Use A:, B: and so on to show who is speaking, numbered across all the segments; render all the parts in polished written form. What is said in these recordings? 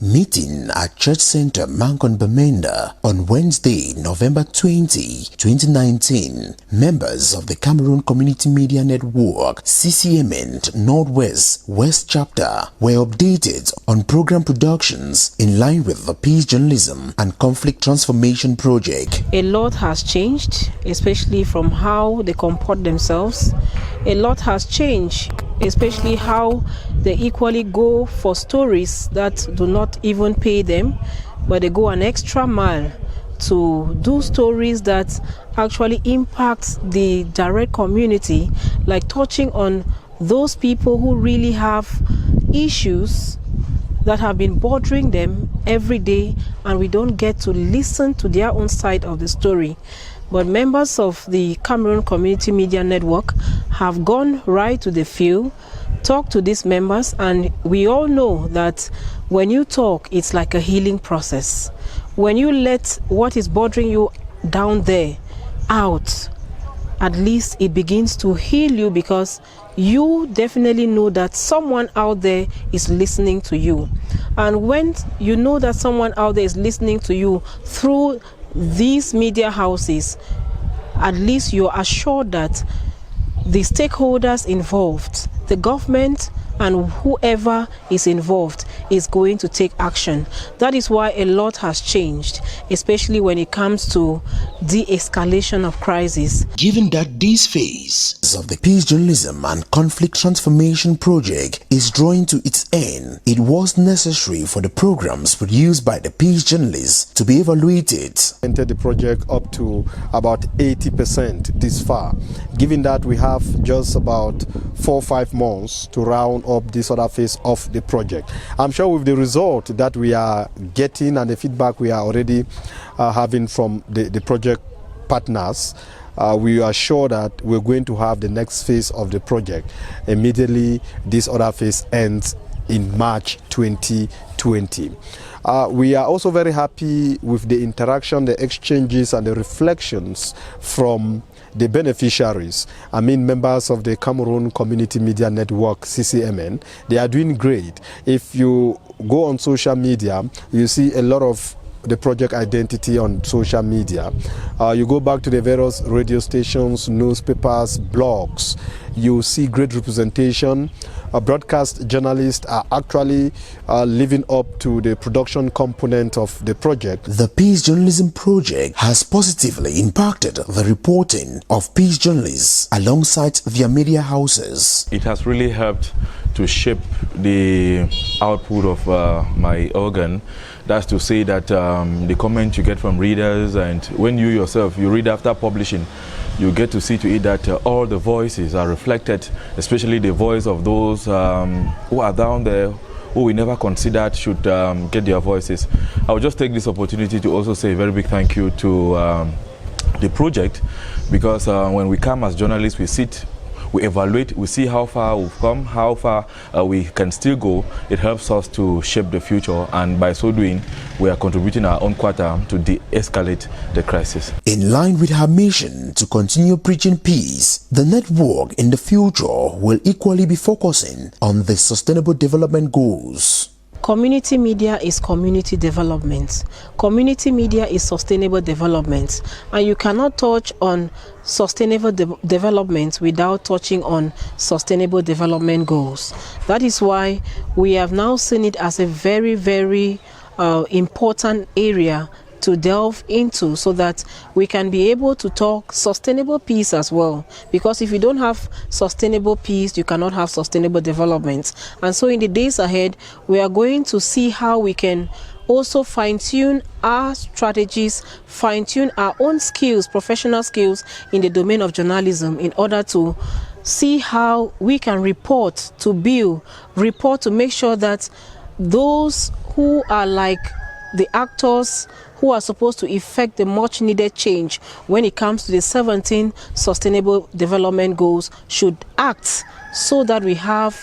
A: Meeting at Church Center, Mankon Bamenda on Wednesday, November 20, 2019. Members of the Cameroon Community Media Network, CCMN Northwest West Chapter, were updated on program productions in line with the Peace Journalism and Conflict Transformation Project.
B: A lot has changed, especially from how they comport themselves. A lot has changed, especially how they equally go for stories that do not even pay them, but they go an extra mile to do stories that actually impact the direct community, like touching on those people who really have issues that have been bothering them every day, and we don't get to listen to their own side of the story. But members of the Cameroon Community Media Network have gone right to the field, talked to these members, and we all know that when you talk, it's like a healing process. When you let what is bothering you down there out, at least it begins to heal you, because you definitely know that someone out there is listening to you. And when you know that someone out there is listening to you through these media houses, at least you're assured that the stakeholders involved, the government and whoever is involved, is going to take action. That is why a lot has changed, especially when it comes to de-escalation of crisis.
A: Given that this phase of the Peace Journalism and Conflict Transformation Project is drawing to its end, it was necessary for the programs produced by the Peace Journalists to be evaluated.
C: Entered the project up to about 80% this far, given that we have just about 4 or 5 months to round up this other phase of the project. I'm sure with the result that we are getting and the feedback we are already having from the project partners, we are sure that we're going to have the next phase of the project immediately this other phase ends in March 2020. We are also very happy with the interaction, the exchanges and the reflections from the beneficiaries. I mean, members of the Cameroon Community Media Network, CCMN. They are doing great. If you go on social media, you see a lot of the project identity on social media. You go back to the various radio stations, newspapers, blogs, you see great representation. Broadcast journalists are actually living up to the production component of the project.
A: The Peace Journalism Project has positively impacted the reporting of peace journalists alongside their media houses.
D: It has really helped to shape the output of my organ. That's to say that the comment you get from readers, and when you yourself, you read after publishing, you get to see to it that all the voices are reflected, especially the voice of those who are down there, who we never considered should get their voices. I will just take this opportunity to also say a very big thank you to the project, because when we come as journalists, we sit, we evaluate, we see how far we've come, how far we can still go. It helps us to shape the future, and by so doing, we are contributing our own quota to de-escalate the crisis.
A: In line with her mission to continue preaching peace, the network in the future will equally be focusing on the Sustainable Development Goals.
B: Community media is community development. Community media is sustainable development. And you cannot touch on sustainable development without touching on sustainable development goals. That is why we have now seen it as a very, very important area to delve into, so that we can be able to talk sustainable peace as well, because if you don't have sustainable peace, you cannot have sustainable development. And so in the days ahead, we are going to see how we can also fine-tune our strategies, fine-tune our own skills, professional skills in the domain of journalism, in order to see how we can report to build, report to make sure that those who are like the actors who are supposed to effect the much needed change when it comes to the 17 Sustainable Development Goals should act, so that we have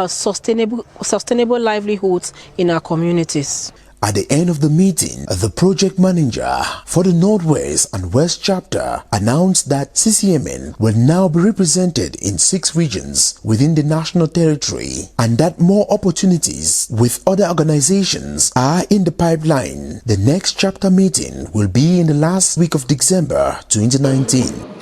B: sustainable livelihoods in our communities.
A: At the end of the meeting, the project manager for the Northwest and West chapter announced that CCMN will now be represented in 6 regions within the national territory and that more opportunities with other organizations are in the pipeline. The next chapter meeting will be in the last week of December 2019.